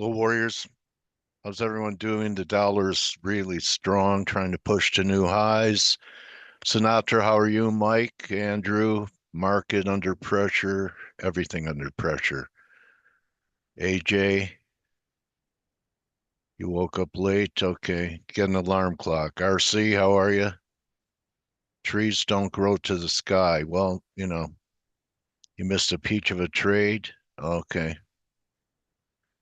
Hello, Warriors. How's everyone doing? The dollar's really strong, trying to push to new highs. Sinatra, how are you? Mike, Andrew, market under pressure, everything under pressure. AJ, you woke up late? Okay, get an alarm clock. RC, how are you? Trees don't grow to the sky. Well, you missed a peach of a trade. Okay.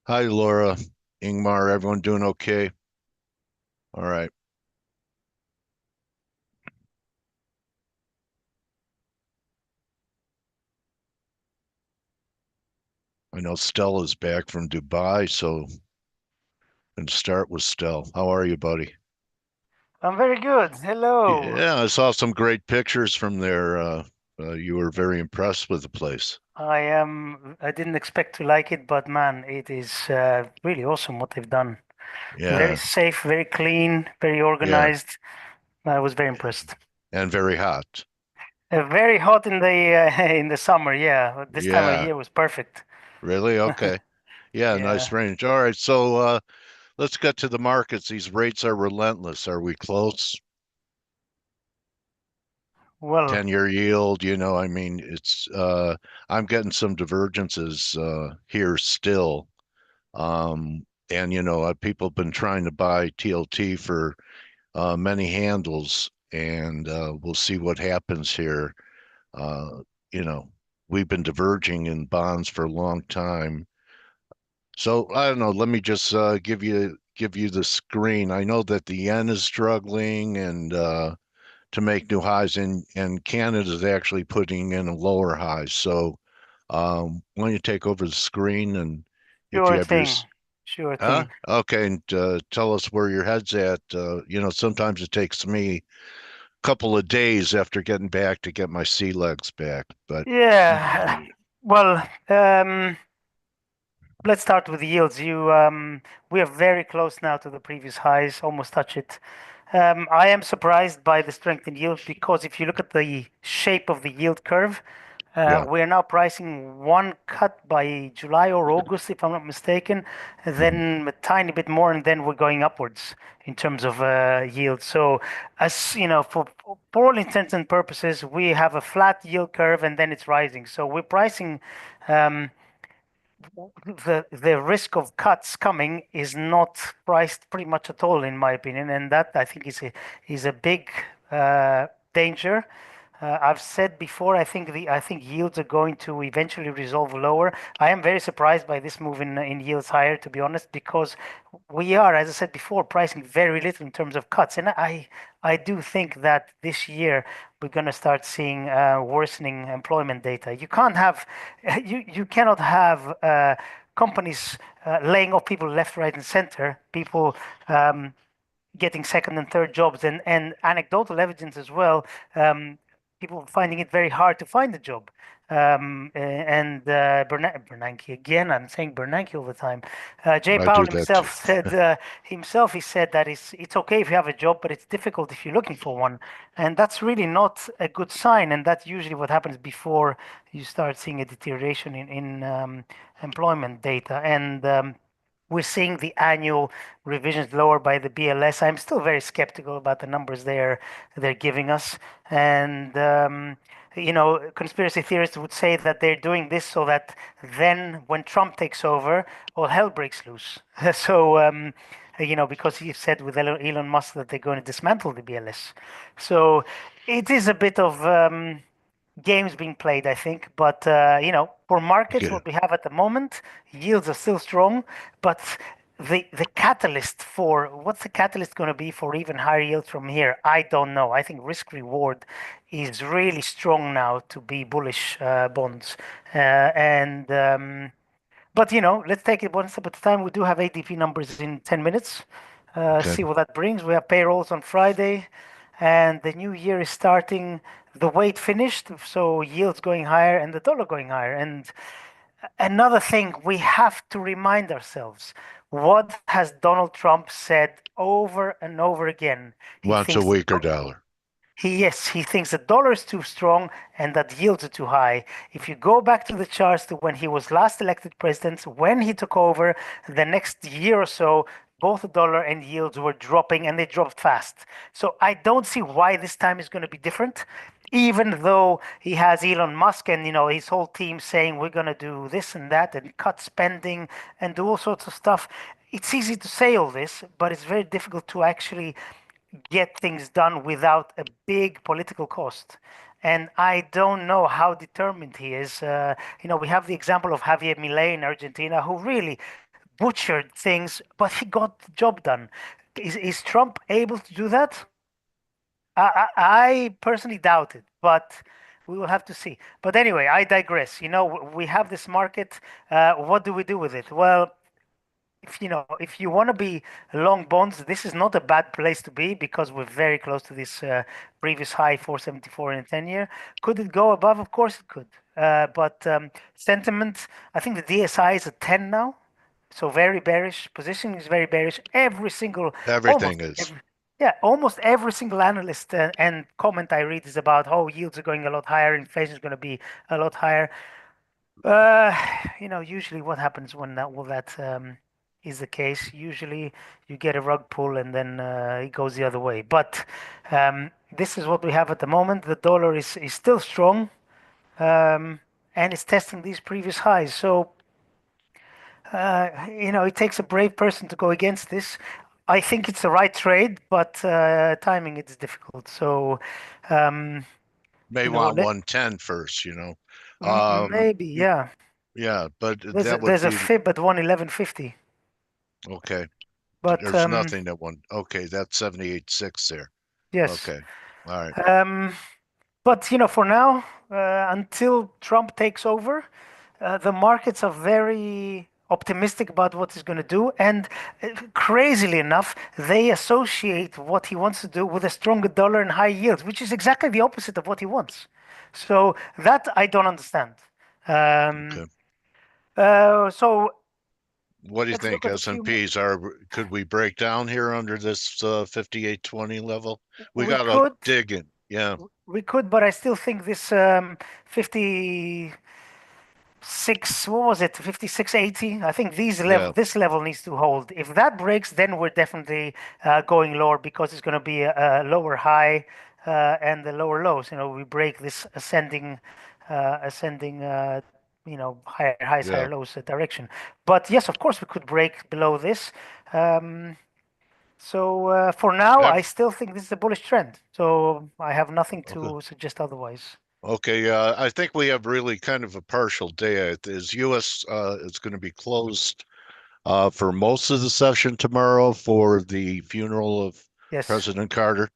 Hi, Laura, Ingmar, everyone doing okay? All right. I know Stel is back from Dubai, so and start with Stel. How are you, buddy? I'm very good. Hello. Yeah, I saw some great pictures from there. You were very impressed with the place. I didn't expect to like it, but man, it is really awesome what they've done. Very Yeah, safe, very clean, very yeah, organized. I was very impressed. and very hot. Very hot in the in the summer, yeah. This time of Yeah, year was perfect. really? Okay. Yeah, nice Yeah. range. All right, so let's get to the markets. These rates are relentless. Are we close? Well, 10-year yield, I mean, I'm getting some divergences here still. And people have been trying to buy TLT for many handles, and we'll see what happens here. Uh, you know, we've been diverging in bonds for a long time. So I don't know. Let me just give you the screen. I know that the yen is struggling and to make new highs, and Canada is actually putting in a lower high. So why don't you take over the screen and if you sure have your thing. Sure Huh? thing. Okay, and tell us where your head's at. Sometimes it takes me a couple of days after getting back to get my sea legs back. But Yeah. Well, let's start with the yields. We are very close now to the previous highs, almost touch it. I am surprised by the strength in yield because if you look at the shape of the yield curve, yeah, we are now pricing one cut by July or August, if I'm not mistaken, then a tiny bit more, and then we're going upwards in terms of yield. So, as you know, for all intents and purposes, we have a flat yield curve, and then it's rising. So we're pricing. Um, the risk of cuts coming is not priced pretty much at all, in my opinion, and that I think is a big danger. I've said before, I think yields are going to eventually resolve lower. I am very surprised by this move in yields higher, to be honest, because we are, as I said before, pricing very little in terms of cuts, and I do think that this year we're going to start seeing worsening employment data. You cannot have companies laying off people left, right, and center. People getting second and third jobs, and anecdotal evidence as well. People finding it very hard to find a job. Bernanke again. I'm saying Bernanke all the time. Jay I Powell do that too. himself said he said that it's okay if you have a job, but it's difficult if you're looking for one, and that's really not a good sign. And that's usually what happens before you start seeing a deterioration in employment data. And we're seeing the annual revisions lower by the BLS. I'm still very skeptical about the numbers they're giving us, and conspiracy theorists would say that they're doing this so that then when Trump takes over, all hell breaks loose. So. Because he said with Elon Musk that they're going to dismantle the BLS. So it is a bit of games being played, I think. But for markets, Yeah. what we have at the moment, yields are still strong, but the catalyst for what's the catalyst going to be for even higher yields from here? I don't know. I think risk reward is really strong now to be bullish bonds, and but let's take it one step at a time. We do have ADP numbers in 10 minutes. Okay. See what that brings. We have payrolls on Friday, and the new year is starting. The weight finished, so yields going higher and the dollar going higher. And another thing we have to remind ourselves, what has Donald Trump said over and over again? He Wants a thinks weaker dollar. Yes, he thinks the dollar is too strong and that yields are too high. If you go back to the charts to when he was last elected president, when he took over, the next year or so, both the dollar and yields were dropping and they dropped fast. So I don't see why this time is going to be different, even though he has Elon Musk and his whole team saying we're going to do this and that and cut spending and do all sorts of stuff. It's easy to say all this, but it's very difficult to actually get things done without a big political cost. And I don't know how determined he is. We have the example of Javier Milei in Argentina, who really butchered things, but he got the job done. Is Trump able to do that? I personally doubt it, but we will have to see. But anyway, I digress. We have this market. What do we do with it? Well, if you want to be long bonds, this is not a bad place to be because we're very close to this previous high 474 in a 10-year. Could it go above? Of course it could. But sentiment, I think the DSI is at 10 now. So very bearish. Position is very bearish. Everything is. Almost every single analyst and comment I read is about, oh, yields are going a lot higher, inflation is going to be a lot higher. Uh, usually what happens when that is the case, usually you get a rug pull and then it goes the other way. But this is what we have at the moment. The dollar is still strong and it's testing these previous highs. So, it takes a brave person to go against this. I think it's the right trade, but timing it is difficult. So, um, May you know, want let, 110 first, maybe, y- yeah. yeah, but There's a, that would there's a be fib at 111.50. okay. But There's nothing that one. Okay, that's 78.6 there. yes, Okay. All right. um, but for now, until Trump takes over, the markets are very optimistic about what he's going to do, and crazily enough, they associate what he wants to do with a stronger dollar and high yields, which is exactly the opposite of what he wants. So that I don't understand. Um, Okay. so What do you let's think? look at a few more. S&Ps could we break down here under this 5820 level? We We got to could, dig in. Yeah. but I still think this 50. What was it, 56.80? I think Yeah. this level needs to hold. If that breaks, then we're definitely going lower because it's going to be a lower high and the lower lows. We break this ascending higher highs, Yeah. higher lows direction. But yes, of course we could break below this. um, for now I Ev- still think this is a bullish trend, so I have nothing Okay. to suggest otherwise. Okay. I think we have really kind of a partial day. Is U.S. Is going to be closed for most of the session tomorrow for the funeral of Yes, President Carter.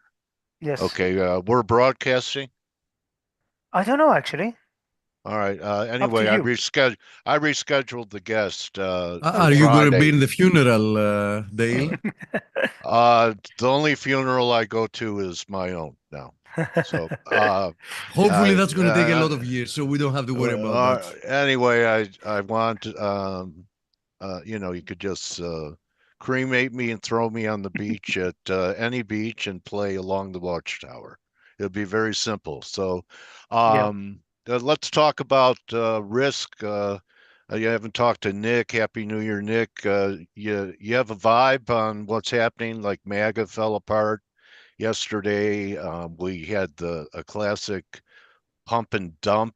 yes. Okay. We're broadcasting. I don't know actually. All right. Up to Anyway, you. I rescheduled the guest for Are you Okay. going to be Friday. in the funeral, Dale? The only funeral I go to is my own now. So, Hopefully, I, that's going to take a lot of years, so we don't have to worry about that. anyway, I want you could just cremate me and throw me on the beach at any beach and play along the watchtower. It'll be very simple. So, Yeah. let's talk about risk. You haven't talked to Nick. Happy New Year, Nick. You have a vibe on what's happening? Like MAGA fell apart yesterday. We had a classic pump and dump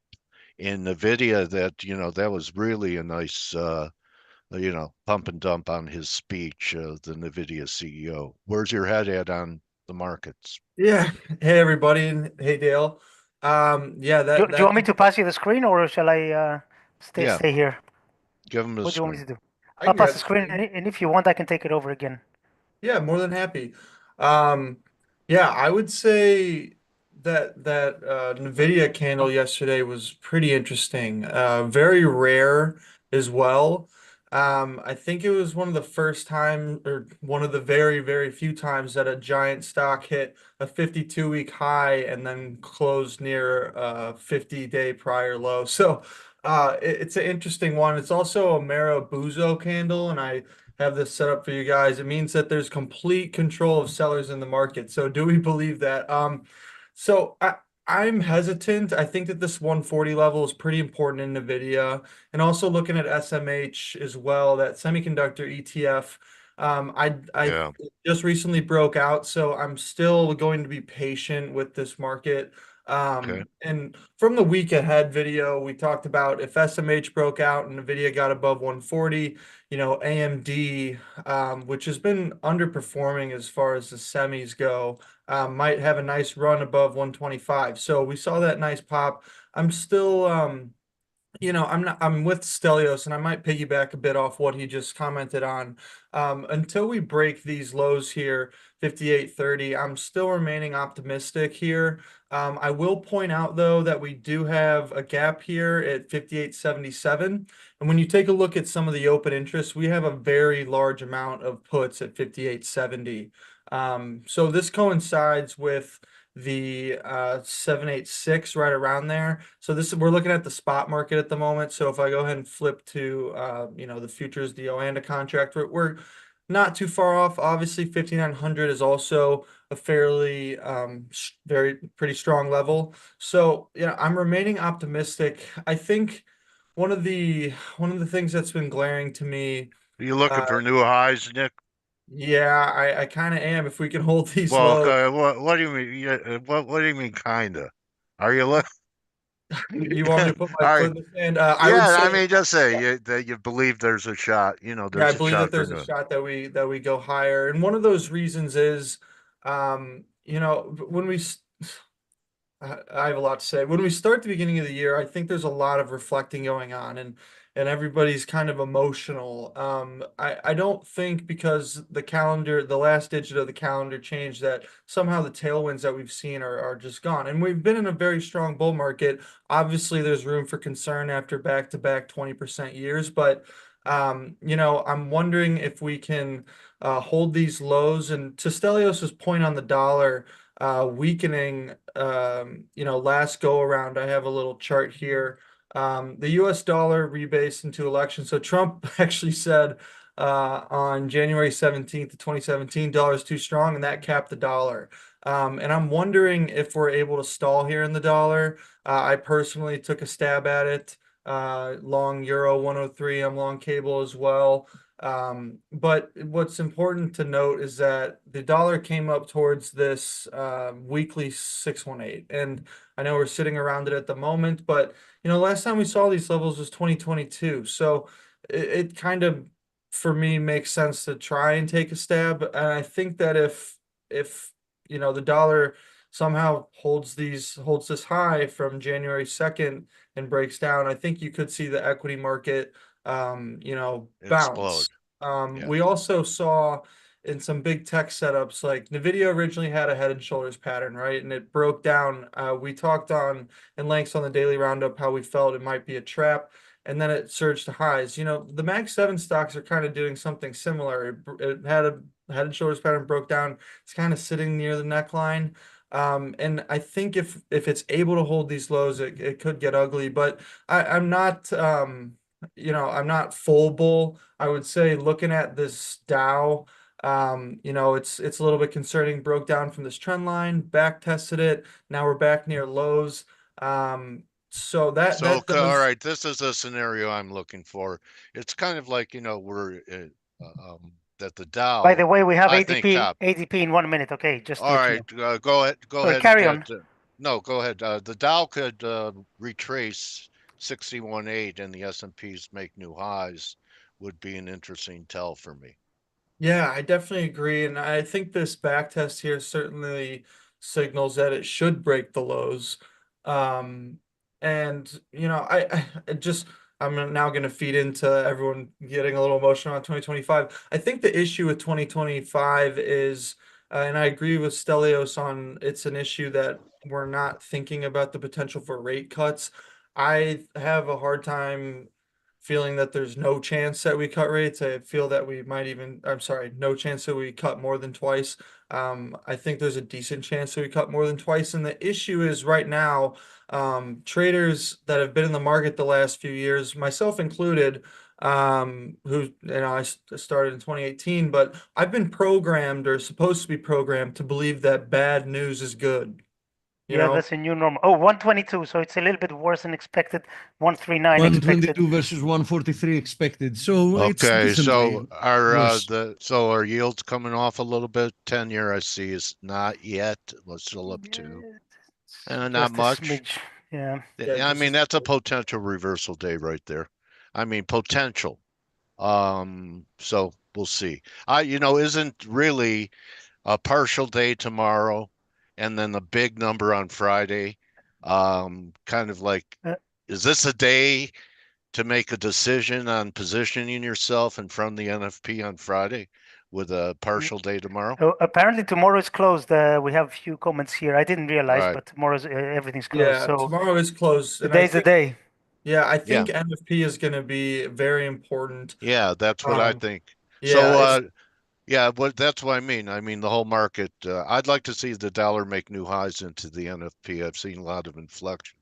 in NVIDIA that that was really a nice pump and dump on his speech, the NVIDIA CEO. Where's your head at on the markets? Yeah. Hey everybody, and hey Dale. Yeah, Do, that do you that want me to pass you the screen or shall I stay Yeah, stay here? give him the What do you want me screen. to do? I I'll can pass grab the the screen, screen. and if you want, I can take it over again. Yeah, more than happy. Um, yeah, I would say that NVIDIA candle yesterday was pretty interesting. Very rare as well. I think it was one of the first time, or one of the very, very few times that a giant stock hit a 52-week high and then closed near a 50-day prior low. So it's an interesting one. It's also a Marabuzo candle, and I have this set up for you guys. It means that there's complete control of sellers in the market. So do we believe that? So I'm hesitant. I think that this 140 level is pretty important in NVIDIA, and also looking at SMH as well, that semiconductor ETF. I Yeah. just recently broke out, so I'm still going to be patient with this market. Okay. And from the week ahead video, we talked about if SMH broke out and NVIDIA got above 140, AMD, which has been underperforming as far as the semis go, might have a nice run above 125. So we saw that nice pop. I'm still, I'm with Stelios, and I might piggyback a bit off what he just commented on. Until we break these lows here, 58.30, I'm still remaining optimistic here. I will point out though that we do have a gap here at 58.77. And when you take a look at some of the open interest, we have a very large amount of puts at 58.70. So this coincides with the 786 right around there. So we're looking at the spot market at the moment. So if I go ahead and flip to the futures, the Oanda contract, we're not too far off. Obviously, 5900 is also a fairly very pretty strong level. So I'm remaining optimistic. I think one of the things that's been glaring to me. Are you looking for new highs, Nick? Yeah, I kind of am. If we can hold these Well, lows. what do you mean? What do you mean, kinda? Are you look? You want me to put my All foot right. in the sand? I would Yeah, say, I mean, just say that you believe there's a shot. yeah, I There's a believe that shot for there's a new. shot that we go higher, and one of those reasons is, when I have a lot to say. When we start the beginning of the year, I think there's a lot of reflecting going on, and everybody's kind of emotional. I don't think because the last digit of the calendar changed, that somehow the tailwinds that we've seen are just gone. And we've been in a very strong bull market. Obviously, there's room for concern after back-to-back 20% years, but I'm wondering if we can hold these lows. And to Stelios's point on the dollar weakening, last go around, I have a little chart here. The US dollar rebased into election. So Trump actually said on January 17th of 2017, dollar's too strong, and that capped the dollar. And I'm wondering if we're able to stall here in the dollar. I personally took a stab at it. Long Euro 103, I'm long cable as well. But what's important to note is that the dollar came up towards this weekly 618, and I know we're sitting around it at the moment, but last time we saw these levels was 2022. So it kind of, for me, makes sense to try and take a stab. And I think that if the dollar somehow holds this high from January 2nd and breaks down, I think you could see the equity market Explode. bounce. Yeah. We also saw in some big tech setups, like NVIDIA originally had a head and shoulders pattern, right? And it broke down. We talked on in lengths on the daily roundup how we felt it might be a trap, and then it surged to highs. The Mag 7 stocks are kind of doing something similar. It had a head and shoulders pattern, broke down. It's kind of sitting near the neckline. And I think if it's able to hold these lows, it could get ugly. But I'm not I'm not full bull. I would say looking at this Dow, it's a little bit concerning. Broke down from this trend line, back tested it. Now we're back near lows. So that So, that all does. right, this is a scenario I'm looking for. It's kind of like, we're that the By the Dow, way, we have I think, ADP top. ADP in 1 minute. Okay, just to All let you right, know. go Sorry, ahead and carry get. on. No, go ahead. The Dow could retrace 61.8, and the S&Ps make new highs. Would be an interesting tell for me. Yeah, I definitely agree. And I think this back test here certainly signals that it should break the lows. Um, and I just, I'm now going to feed into everyone getting a little emotional on 2025. I think the issue with 2025 is, and I agree with Stelios on, it's an issue that we're not thinking about the potential for rate cuts. I have a hard time feeling that there's no chance that we cut rates. I feel that we might even, I'm sorry, no chance that we cut more than twice. I think there's a decent chance that we cut more than twice. And the issue is right now, traders that have been in the market the last few years, myself included, who, I started in 2018, but I've been programmed or supposed to be programmed to believe that bad news is good. You Yeah, know? that's a new normal. Oh, 122. So it's a little bit worse than expected. 139 expected. 122 versus 143 expected. So it's Okay, decently so worse. are yields coming off a little bit? 10-year I see is not yet. We're still up to not Just a much. smidge. Yeah. Yeah, I just mean, that's a potential reversal day right there. I mean, potential. So we'll see. Isn't really a partial day tomorrow and then the big number on Friday. Kind of like, Uh, is this a day to make a decision on positioning yourself in front of the NFP on Friday with a partial day tomorrow? Oh, apparently tomorrow is closed. We have a few comments here. I didn't All realize, right. but tomorrow's everything's closed. yeah, So tomorrow is closed, and I today's the think day. I Yeah. think NFP is going to be very important. Yeah, that's what I think. Yeah, So, yeah, that's what I mean. I mean, the whole market, I'd like to see the dollar make new highs into the NFP. I've seen a lot of inflection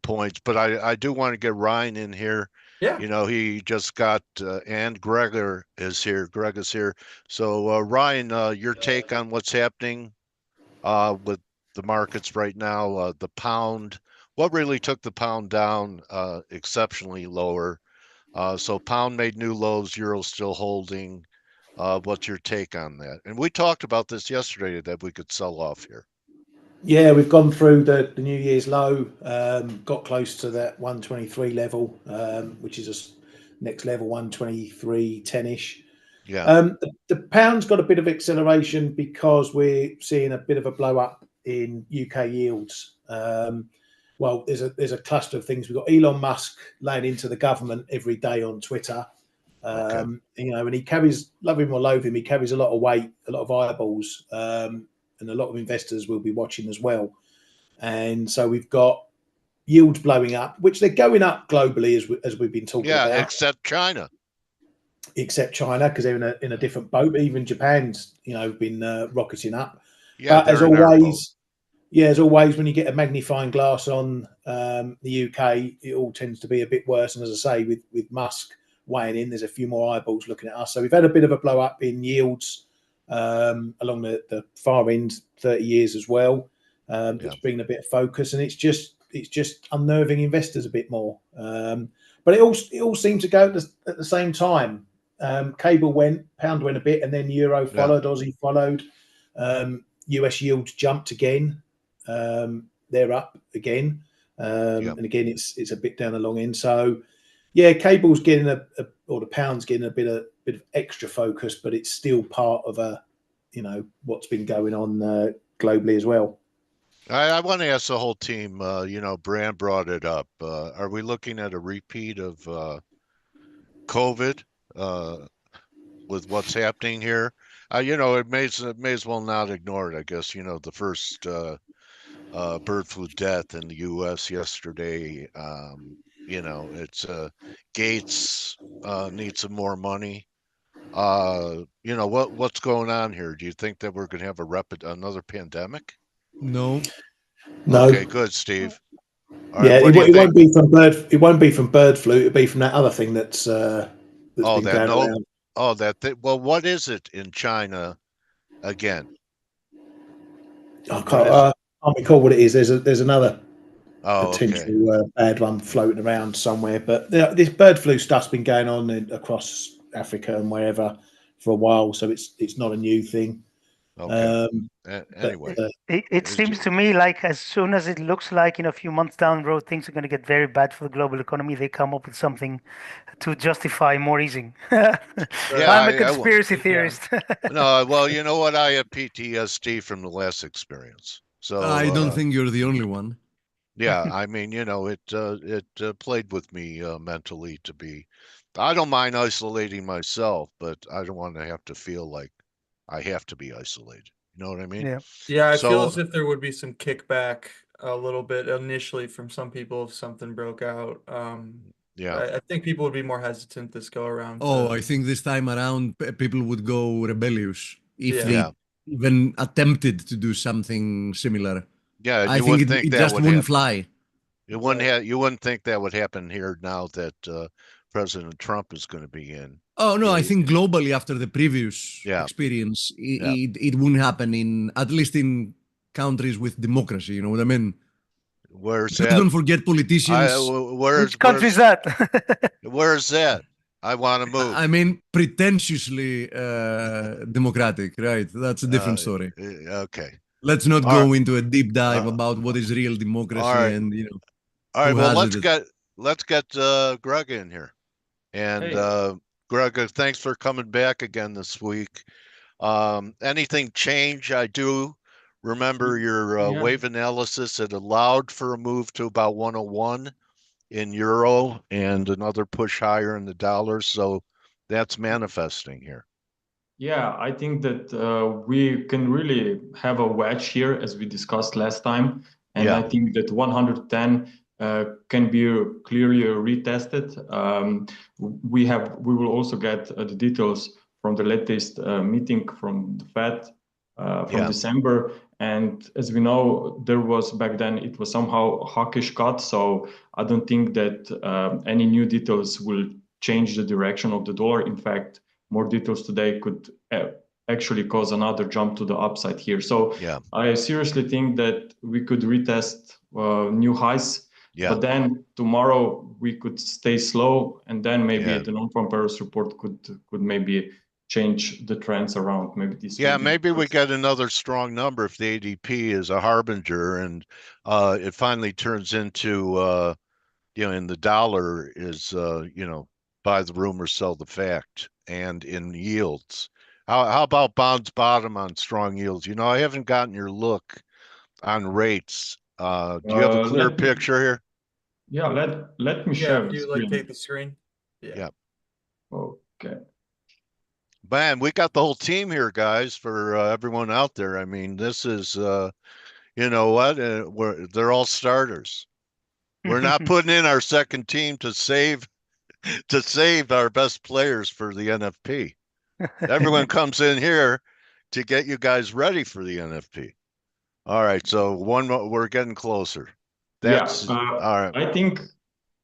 points, but I do want to get Ryan in here. yeah. He just got, and Grega is here. Grega's here. So, Ryan, your take on what's happening with the markets right now, the pound, what really took the pound down exceptionally lower? So pound made new lows, euro still holding. What's your take on that? And we talked about this yesterday that we could sell off here. Yeah, we've gone through the New Year's low, got close to that 123 level, which is a next level 123.10-ish. Yeah. The pound's got a bit of acceleration because we're seeing a bit of a blow up in UK yields. Well, there's a cluster of things. We've got Elon Musk laying into the government every day on Twitter. Okay. And he carries, love him or loathe him, he carries a lot of weight, a lot of eyeballs, and a lot of investors will be watching as well. And so we've got yields blowing up, which they're going up globally as we've been talking about. Except China. Except China, because they're in a different boat. Even Japan's, been rocketing up. Yeah, but as always, when you get a magnifying glass on the UK, it all tends to be a bit worse. And as I say, with Musk weighing in, there's a few more eyeballs looking at us. So we've had a bit of a blow up in yields along the far end, 30 years as well. It's bringing a bit of focus, and it's just unnerving investors a bit more. But it all seemed to go at the same time. Cable went, pound went a bit, and then euro followed, Aussie followed. US yields jumped again. They're up again, and again it's a bit down the long end. So yeah, cable's getting or the pound's getting a bit of extra focus, but it's still part of what's been going on globally as well. I want to ask the whole team. Bran brought it up. Are we looking at a repeat of COVID with what's happening here? It may as well not ignore it. I guess the first bird flu death in the U.S. yesterday. It's Gates needs some more money. What's going on here? Do you think that we're going to have another pandemic? No. Okay, good, Steve. All Yeah, right, it won't be from bird. It won't be from bird flu. It'll be from that other thing that's been going around. Oh, well, what is it in China again? I can't recall what it is. There's another potential bad one floating around somewhere. But this bird flu stuff's been going on across Africa and wherever for a while, so it's not a new thing. Okay. Anyway, it seems to me like as soon as it looks like in a few months down the road things are going to get very bad for the global economy, they come up with something to justify more easing. I'm a conspiracy theorist. No, well, you know what? I have PTSD from the last experience. So I don't think you're the only one. Yeah, I mean, it played with me mentally to be. I don't mind isolating myself, but I don't want to have to feel like I have to be isolated. You know what I mean? Yeah. Yeah, I feel as if there would be some kickback a little bit initially from some people if something broke out. I think people would be more hesitant this go around. I think this time around people would go rebellious if they Yeah. even attempted to do something similar. Yeah, I think it just wouldn't fly. You wouldn't think that would happen here now that President Trump is going to be in. Oh no, I think globally after the previous experience, it wouldn't happen at least in countries with democracy. You know what I mean? Where's Please that? don't forget politicians. Which country is that? Where's that? I want to move. I mean, pretentiously democratic, right? That's a different story. Okay. Let's not All go right. into a deep dive about what is real democracy All right. and, you know, All right. who Well, has let's get Grega in here. And Hey. Grega, thanks for coming back again this week. Anything change? I do remember your Yeah. wave analysis had allowed for a move to about 101 in euro and another push higher in the dollar. So that's manifesting here. Yeah, I think that we can really have a wedge here, as we discussed last time. And Yeah. I think that 110 can be clearly retested. We will also get the details from the latest meeting from the Fed from Yeah. December. And as we know, there was back then, it was somehow a hawkish cut. So I don't think that any new details will change the direction of the dollar. In fact, more details today could actually cause another jump to the upside here. So Yeah. I seriously think that we could retest new highs. Yeah. But then tomorrow we could stay slow, and then maybe Yeah. the non-farm payrolls report could maybe change the trends around. Maybe this. Yeah, maybe we get another strong number if the ADP is a harbinger and it finally turns into you know, in the dollar is you know, buy the rumor, sell the fact, and in yields. How about bonds bottom on strong yields? You know, I haven't gotten your look on rates. Do you have a clear picture here? Yeah, let me Yeah, share if the you screen. take the screen. Yeah. Okay. Man, we got the whole team here, guys, for everyone out there. I mean, this is, you know what? They're all starters. We're not putting in our second team to save our best players for the NFP. Everyone comes in here to get you guys ready for the NFP. All right, so we're getting closer. That's all right. I think,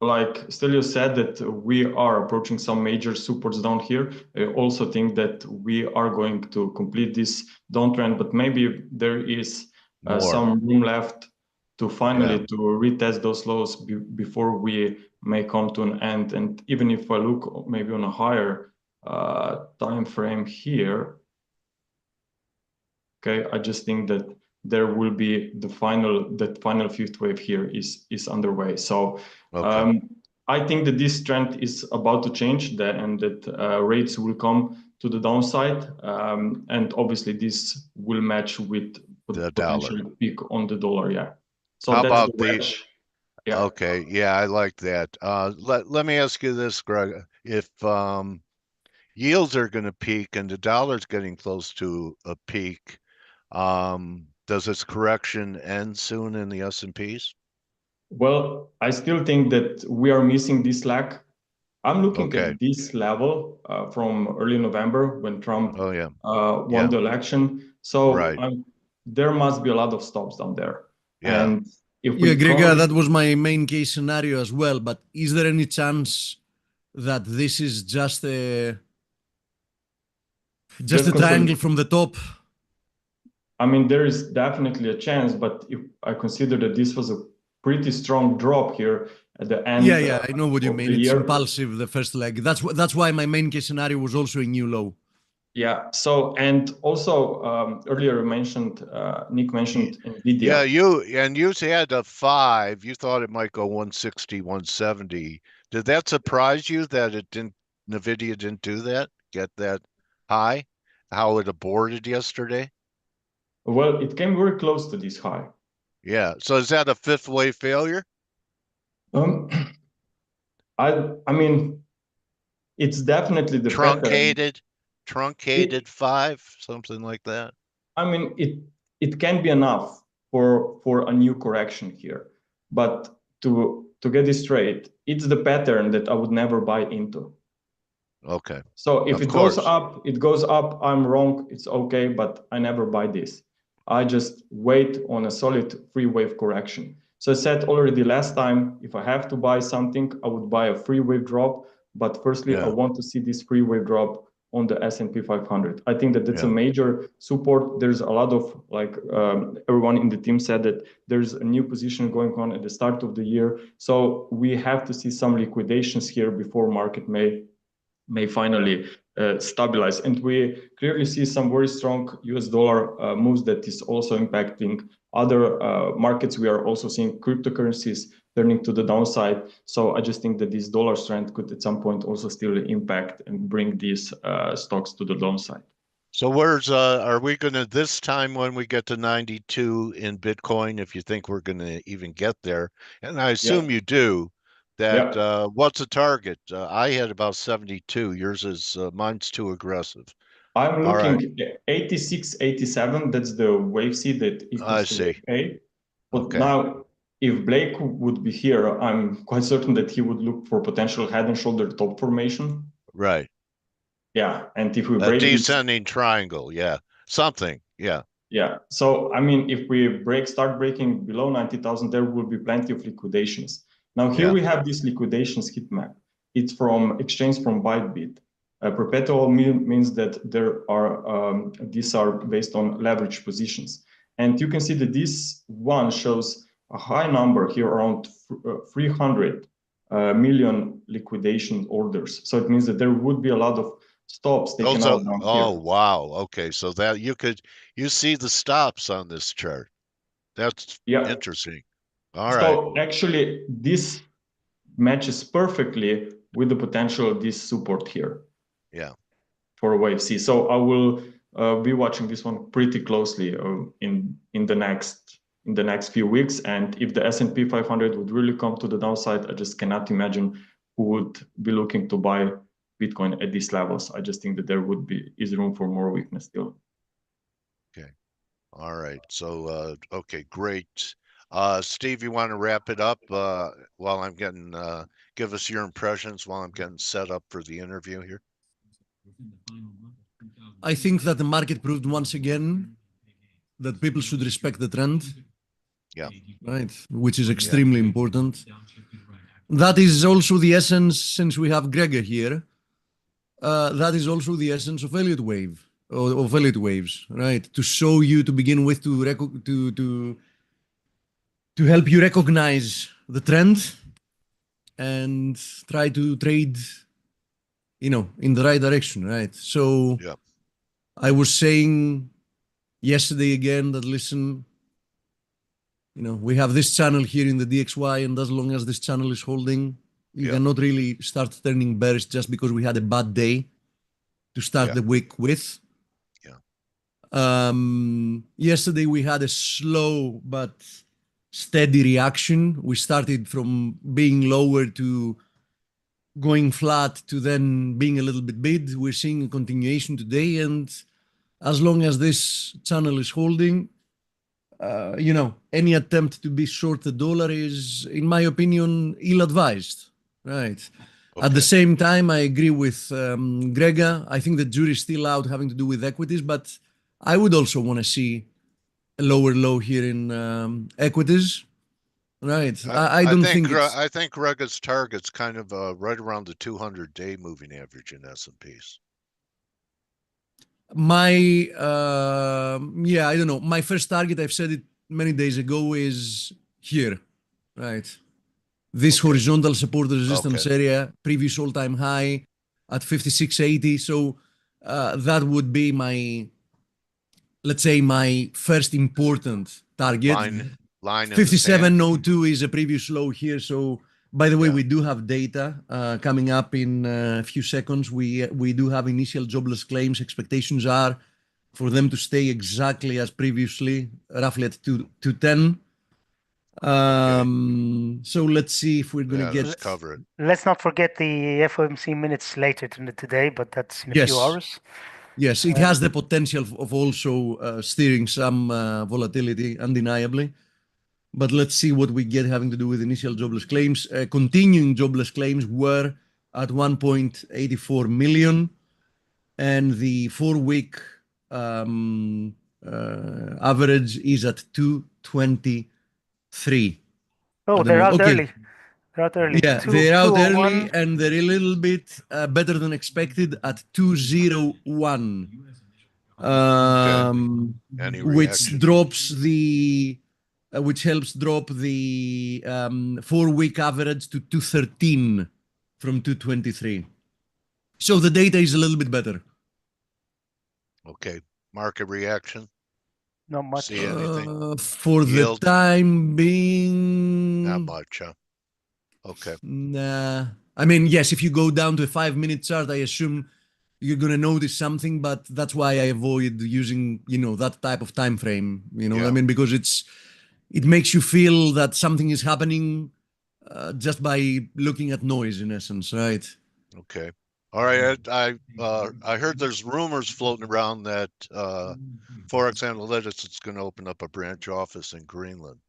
like Stelio said, that we are approaching some major supports down here. I also think that we are going to complete this downtrend, but maybe there is some room left to finally to retest those lows before we may come to an end. And even if I look maybe on a higher time frame here, okay, I just think that there will be that final fifth wave here is underway. So I think that this trend is about to change and that rates will come to the downside. And obviously this will match with the potential peak on the dollar. Yeah. So how that's about the wedge. Yeah. Okay, yeah, I like that. Let me ask you this, Greg. If yields are going to peak and the dollar's getting close to a peak, does this correction end soon in the S&Ps? Well, I still think that we are missing this lag. I'm looking at this level from early November when Trump won the election. So there must be a lot of stops down there. Yeah. And if we Grega, that was my main case scenario as well. But is there any chance that this is just a triangle from the top? I mean, there is definitely a chance, but if I consider that this was a pretty strong drop here at the end. Yeah, I know what you mean. It's impulsive, the first leg. That's why my main case scenario was also a new low. Yeah. So, and also earlier Nick mentioned NVIDIA. Yeah, you had a 5. You thought it might go 160, 170. Did that surprise you that NVIDIA didn't do that? Get that high? How it aborted yesterday? Well, it came very close to this high. Yeah. So is that a fifth wave failure? I mean, it's definitely the truncated 5, something like that. I mean, it can be enough for a new correction here, but to get this straight, it's the pattern that I would never buy into. Okay. So if it goes up, it goes up. I'm wrong. It's okay, but I never buy this. I just wait on a solid free wave correction. So I said already last time, if I have to buy something, I would buy a free wave drop. But firstly, I want to see this free wave drop on the S&P 500. I think that that's a major support. There's a lot of everyone in the team said that there's a new position going on at the start of the year. So we have to see some liquidations here before market may finally stabilize. And we clearly see some very strong US dollar moves that is also impacting other markets. We are also seeing cryptocurrencies turning to the downside. So I just think that this dollar strength could at some point also still impact and bring these stocks to the downside. So where's are we going to this time when we get to 92 in Bitcoin, if you think we're going to even get there, and I assume you do, that what's the target? I had about 72. Yours is mine's too aggressive. I'm looking at 86, 87. That's the wave C that equals to wave A. But now, if Blake would be here, I'm quite certain that he would look for potential head and shoulder top formation. Right. Yeah, and if we A break descending triangle, something, Yeah, so I mean, if we start breaking below 90,000, there will be plenty of liquidations. Now here we have this liquidations heat map. It's from exchange from Bytebit. Perpetual means that there are these are based on leverage positions, and you can see that this one shows a high number here, around 300 million liquidation orders. So it means that there would be a lot of stops taken out down here. Oh, wow. Okay, so that you see the stops on this chart. That's interesting. All right. So actually, this matches perfectly with the potential of this support here. Yeah. For wave C. So I will be watching this one pretty closely in the next few weeks. And if the S&P 500 would really come to the downside, I just cannot imagine who would be looking to buy Bitcoin at these levels. I just think that there is room for more weakness still. Okay. All right. So, okay, great. Steve, you want to wrap it up while I'm getting, give us your impressions while I'm getting set up for the interview here? I think that the market proved once again that people should respect the trend. Yeah. Right. Which is extremely important. That is also the essence, since we have Grega here, that is also the essence of Elliott wave, or of Elliott waves, right? To show you, to begin with, to help you recognize the trend and try to trade, in the right direction, right? So I was saying yesterday again that, listen, we have this channel here in the DXY, and as long as this channel is holding, you cannot really start turning bearish just because we had a bad day to start the week with. Yesterday we had a slow but steady reaction. We started from being lower to going flat to then being a little bit bid. We're seeing a continuation today, and as long as this channel is holding, any attempt to be short the dollar is, in my opinion, ill-advised, right? Okay. At the same time, I agree with Grega. I think the jury's still out having to do with equities, but I would also want to see a lower low here in equities, right? I don't think I think Grega's target's kind of right around the 200-day moving average in S&Ps. I don't know. My first target, I've said it many days ago, is here, right? This horizontal support resistance area, previous all-time high at 56.80. So that would be let's say, my first important target. Line 57.02 is a previous low here. So, by the way, we do have data coming up in a few seconds. We do have initial jobless claims. Expectations are for them to stay exactly as previously, roughly at 210. So let's see if we're going to get. Let's cover it. Let's not forget the FOMC minutes later today, but that's in a few hours. Yes, it has the potential of also steering some volatility, undeniably. But let's see what we get having to do with initial jobless claims. Continuing jobless claims were at 1.84 million, and the 4-week average is at 223. Oh, they're out early. They're out early. Yeah, Two- they're out 201. early and they're a little bit better than expected at 201, Any which reaction? drops the, which helps drop the 4-week average to 213 from 223. So the data is a little bit better. Okay. Market reaction? Not much. See anything? For Yield? the time being, Not much, huh? Okay. nah. I mean, yes, if you go down to a 5-minute chart, I assume you're gonna notice something, but that's why I avoid using, you know, that type of time frame. You know what I Yeah. mean? Because it makes you feel that something is happening just by looking at noise, in essence, right? Okay. All right. I heard there's rumors floating around that Forex Analytics is going to open up a branch office in Greenland.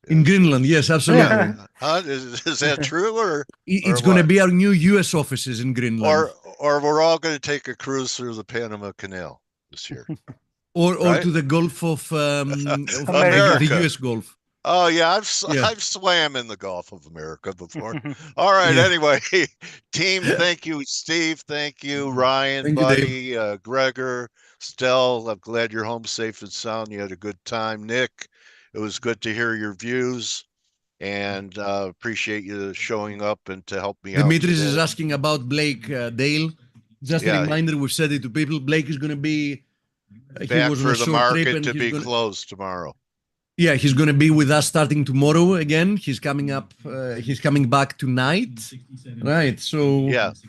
In Greenland, yes, absolutely. Is that true or It's going to what? be our new US offices in Greenland. Or we're all going to take a cruise through the Panama Canal this year. Or right? to the Gulf of America. the US Gulf. Oh yeah, Yeah. I've swam in the Gulf of America before. All right, anyway, team, thank you, Steve, thank you, Ryan, Thank you, buddy, Grega, Stel. I'm glad you're home safe and sound. You had a good time, Nick. It was good to hear your views, and appreciate you showing up and to help me out Dimitris today. is asking about Blake, Dale. Just a reminder, we've said it to people. Blake is going to be he back was on for a the short trip market and to he's be gonna, closed tomorrow. Yeah, he's going to be with us starting tomorrow again. He's coming up. He's coming back tonight, right? So yeah, it's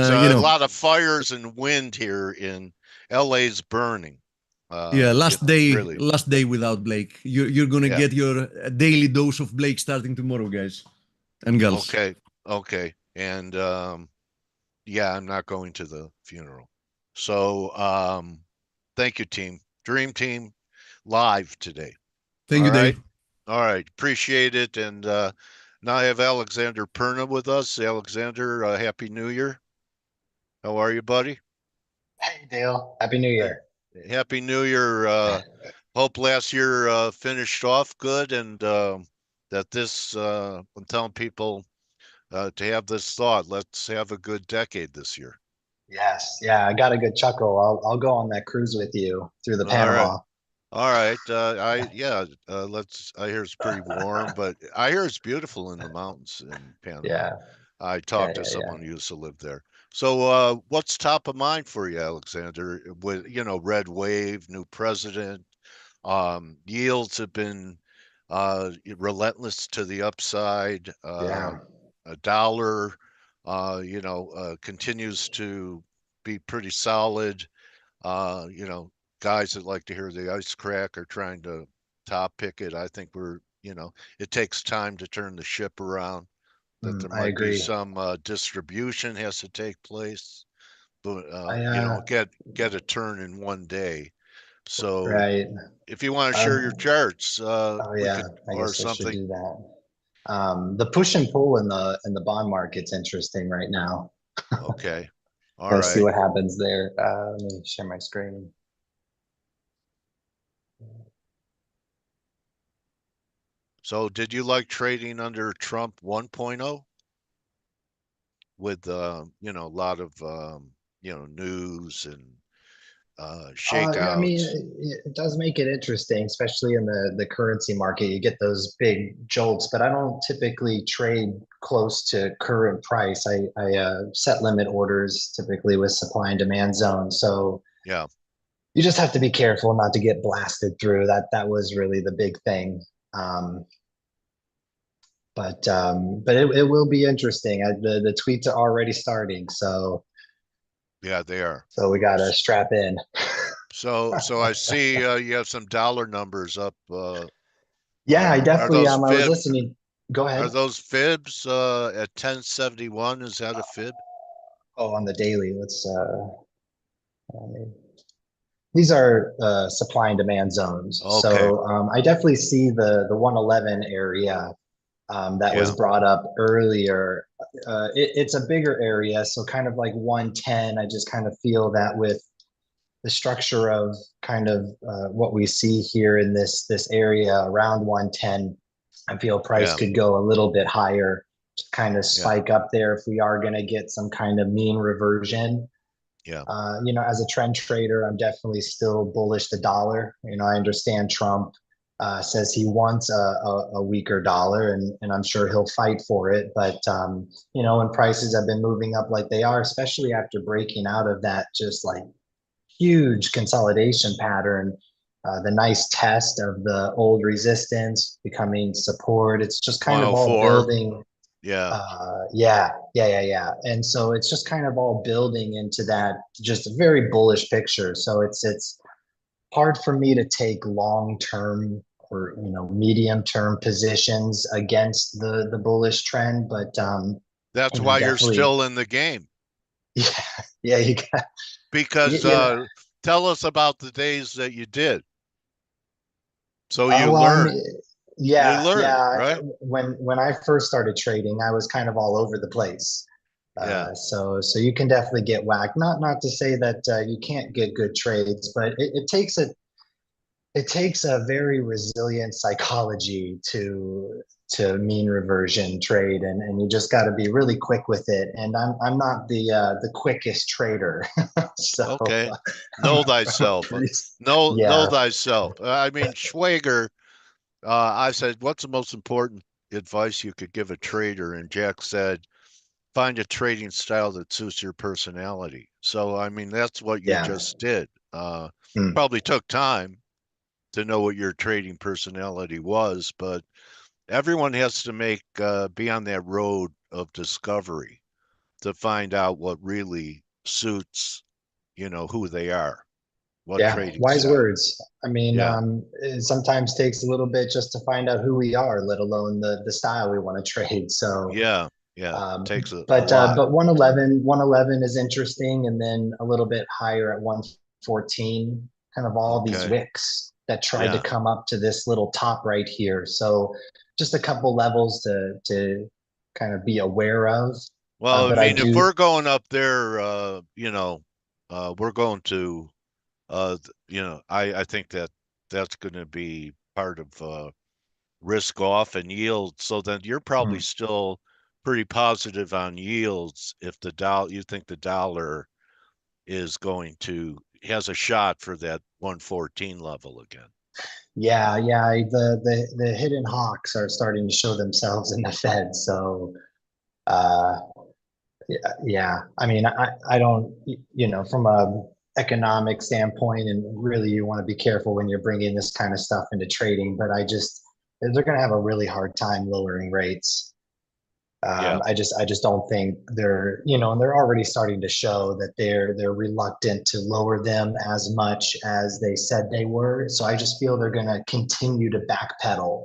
you a know, lot of fires and wind here in LA's burning. Yeah, last day, really. last day without Blake. You're going to get your daily dose of Blake starting tomorrow, guys and girls. Okay, and yeah, I'm not going to the funeral. So thank you, team. Dream Team live today. Thank you, Dave. All right, appreciate it. And now I have Alexander Perna with us. Alexander, Happy New Year. How are you, buddy? Hey, Dale. Happy New Year. Happy New Year. Hope last year finished off good, and that this I'm telling people to have this thought. Let's have a good decade this year. Yes. Yeah, I got a good chuckle. I'll go on that cruise with you through the Panama. All right. Let's. I hear it's pretty warm, but I hear it's beautiful in the mountains in Panama. Yeah. I talked to someone who used to live there. So, what's top of mind for you, Alexander? With red wave, new president, yields have been relentless to the upside. A dollar, continues to be pretty solid. Guys that like to hear the ice crack are trying to top pick it. I think it takes time to turn the ship around. That there might be some distribution has to take place, but get a turn in one day. So if you want to share your charts, I guess I should do that. The push and pull in the bond market's interesting right now. Okay. All Let's right. see what happens there. Let me share my screen. So did you like trading under Trump 1.0 with a lot of news and shakeouts? I mean, it does make it interesting, especially in the currency market. You get those big jolts, but I don't typically trade close to current price. I set limit orders typically with supply and demand zones. So yeah, you just have to be careful not to get blasted through. That was really the big thing. But it will be interesting. The tweets are already starting, so yeah, they are. So we got to strap in. So I see you have some dollar numbers up. Yeah, I definitely. I was listening. Go ahead. Are those fibs at 1071? Is that a fib? Oh, on the daily. Let's. These are supply and demand zones. Okay. So I definitely see the 111 area that was brought up earlier. It's a bigger area, so kind of like 110. I just kind of feel that with the structure of kind of what we see here in this area around 110, I feel price Yeah. could go a little bit higher, kind of Yeah. spike up there if we are going to get some kind of mean reversion. Yeah. As a trend trader, I'm definitely still bullish the dollar. I understand Trump says he wants a weaker dollar, and I'm sure he'll fight for it. But when prices have been moving up like they are, especially after breaking out of that just like huge consolidation pattern, the nice test of the old resistance becoming support, it's just kind of all 104. building. Yeah. Yeah. And so it's just kind of all building into that just a very bullish picture. So it's hard for me to take long-term or medium-term positions against the bullish trend, but That's why you're definitely. still in the game. Yeah, you got Because tell us about the days that you did. So you learned. Yeah, You learned, right? When I first started trading, I was kind of all over the place. Yeah. So you can definitely get whacked. Not to say that you can't get good trades, but it takes a very resilient psychology to mean reversion trade, and you just got to be really quick with it. And I'm not the quickest trader, so Okay. Know thyself. Know yeah. thyself. I mean, Schwager. I said, "What's the most important advice you could give a trader?" And Jack said, "Find a trading style that suits your personality." So, I mean, that's what you Yeah. just did. Probably took time to know what your trading personality was, but everyone has to be on that road of discovery to find out what really suits, who they are, what Yeah, trading wise style. words. I mean, Yeah. it sometimes takes a little bit just to find out who we are, let alone the style we want to trade. So, Yeah. Takes a but lot. 111 is interesting, and then a little bit higher at 114, kind of all these Okay. wicks that tried to Yeah. come up to this little top right here. So, just a couple levels to kind of be aware of. Well, I But I mean, if do. we're going up there, we're going to, I think that's going to be part of risk off and yield. So then you're probably still pretty positive on yields if you think the dollar is has a shot for that 114 level again. Yeah. The hidden hawks are starting to show themselves in the Fed. So, uh, yeah. I mean, I don't, from a economic standpoint, and really you want to be careful when you're bringing this kind of stuff into trading, but they're going to have a really hard time lowering rates. Yeah. I just don't think and they're already starting to show that they're reluctant to lower them as much as they said they were. So I just feel they're going to continue to backpedal.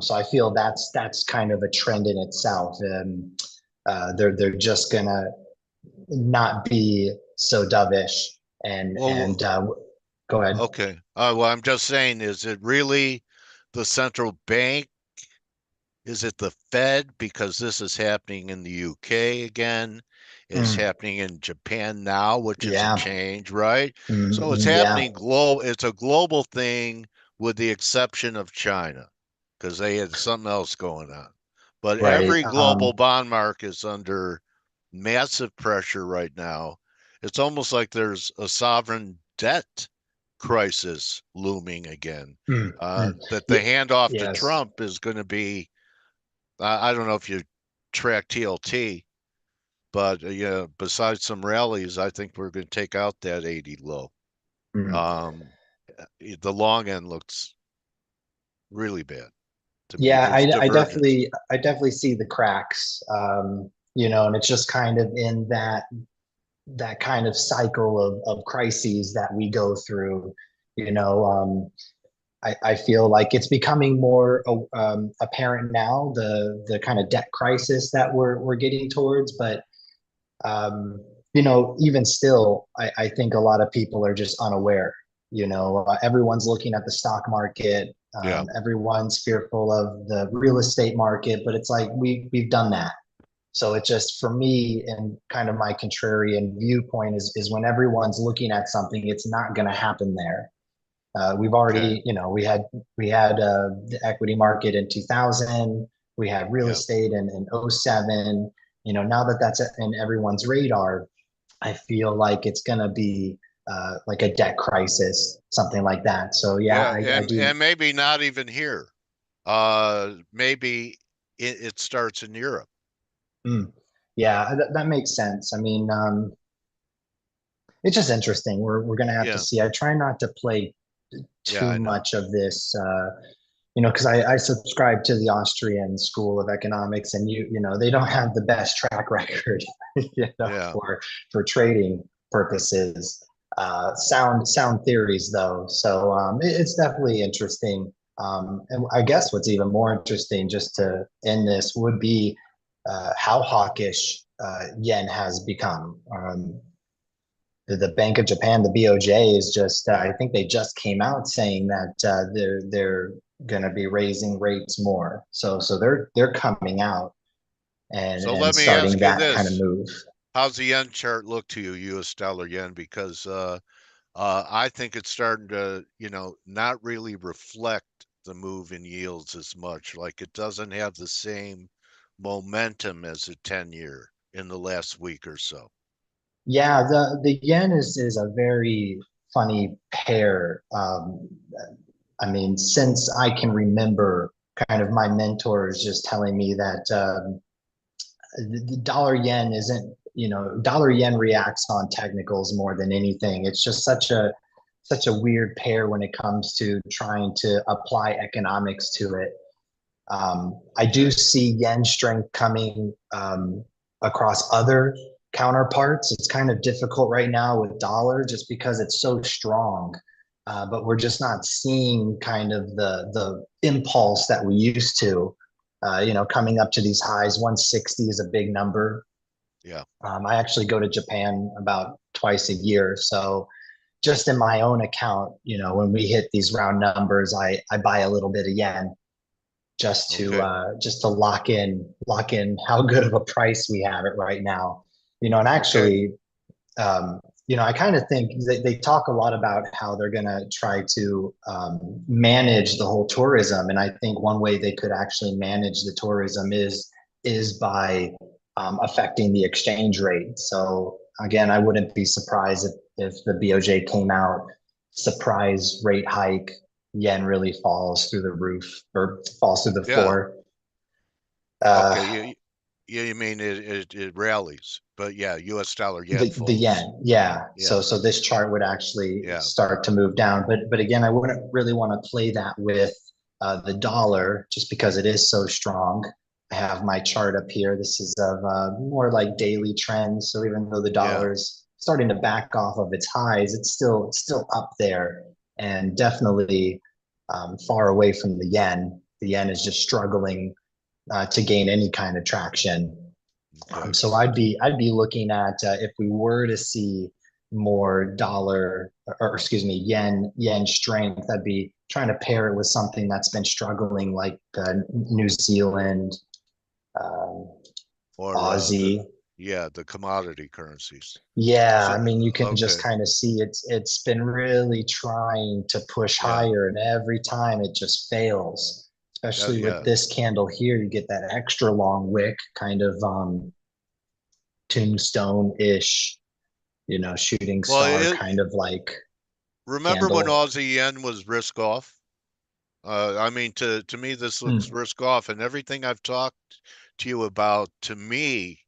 So I feel that's kind of a trend in itself. They're just gonna not be so dovish and Well, go ahead. okay. Well, I'm just saying, is it really the central bank? Is it the Fed? Because this is happening in the UK again. It's happening in Japan now, which is a Yeah. change, right? So it's Yeah. happening it's a global thing with the exception of China, because they had something else going on. But Right. every global bond market is under massive pressure right now. It's almost like there's a sovereign debt crisis looming again. That the handoff to Yes. Trump is going to be, I don't know if you track TLT, but besides some rallies, I think we're going to take out that 80 low. The long end looks really bad to me. Yeah, There's I divergence. definitely see the cracks. And it's just kind of in that kind of cycle of crises that we go through. I feel like it's becoming more apparent now, the kind of debt crisis that we're getting towards. But even still, I think a lot of people are just unaware. Everyone's looking at the stock market. Yeah. Everyone's fearful of the real estate market, but it's like we've done that. So it just, for me, and kind of my contrarian viewpoint is when everyone's looking at something, it's not going to happen there. We've already, we had the equity market in 2000. We had real estate in '07. Now that that's in everyone's radar, I feel like it's going to be like a debt crisis, something like that. So yeah, I do. And maybe not even here. Maybe it starts in Europe. Yeah, that makes sense. I mean, it's just interesting. We're going to have to see. I try not to play too much of this, because I subscribe to the Austrian School of Economics, and they don't have the best track record, for trading purposes. Sound theories though, so it's definitely interesting. And I guess what's even more interesting, just to end this, would be how hawkish yen has become. The Bank of Japan, the BOJ, is just, I think they just came out saying that they're going to be raising rates more. So they're coming out and starting that kind of move. How's the yen chart look to you, U.S. dollar yen? Because I think it's starting to, not really reflect the move in yields as much. Like it doesn't have the same momentum as a 10-year in the last week or so. Yeah, the yen is a very funny pair. I mean, since I can remember, kind of my mentors just telling me that the dollar yen isn't, dollar yen reacts on technicals more than anything. It's just such a weird pair when it comes to trying to apply economics to it. I do see yen strength coming across other counterparts. It's kind of difficult right now with dollar just because it's so strong, but we're just not seeing kind of the impulse that we used to. Coming up to these highs. 160 is a big number. Yeah. I actually go to Japan about twice a year, so just in my own account, when we hit these round numbers, I buy a little bit of yen just to lock in how good of a price we have it right now. And actually, I kind of think they talk a lot about how they're going to try to manage the whole tourism. And I think one way they could actually manage the tourism is by affecting the exchange rate. So again, I wouldn't be surprised if the BOJ came out, surprise rate hike, yen really falls through the roof or falls through the floor. Okay, you mean it rallies, but yeah, U.S. dollar yen falls. The yen, yeah. So this chart would actually start to move down, but again, I wouldn't really want to play that with the dollar just because it is so strong. I have my chart up here. This is of more like daily trends. So even though the dollar is starting to back off of its highs, it's still up there, and definitely far away from the yen. The yen is just struggling to gain any kind of traction. So I'd be looking at if we were to see more dollar or excuse me yen strength, I'd be trying to pair it with something that's been struggling like New Zealand, or Aussie. The commodity currencies. Yeah, I mean, you can just kind of see it's been really trying to push higher, and every time it just fails. Especially with this candle here, you get that extra long wick, kind of tombstone-ish, shooting star kind of like. Remember when Aussie yen was risk off? I mean, to me, this looks risk off, and everything I've talked to you about, to me,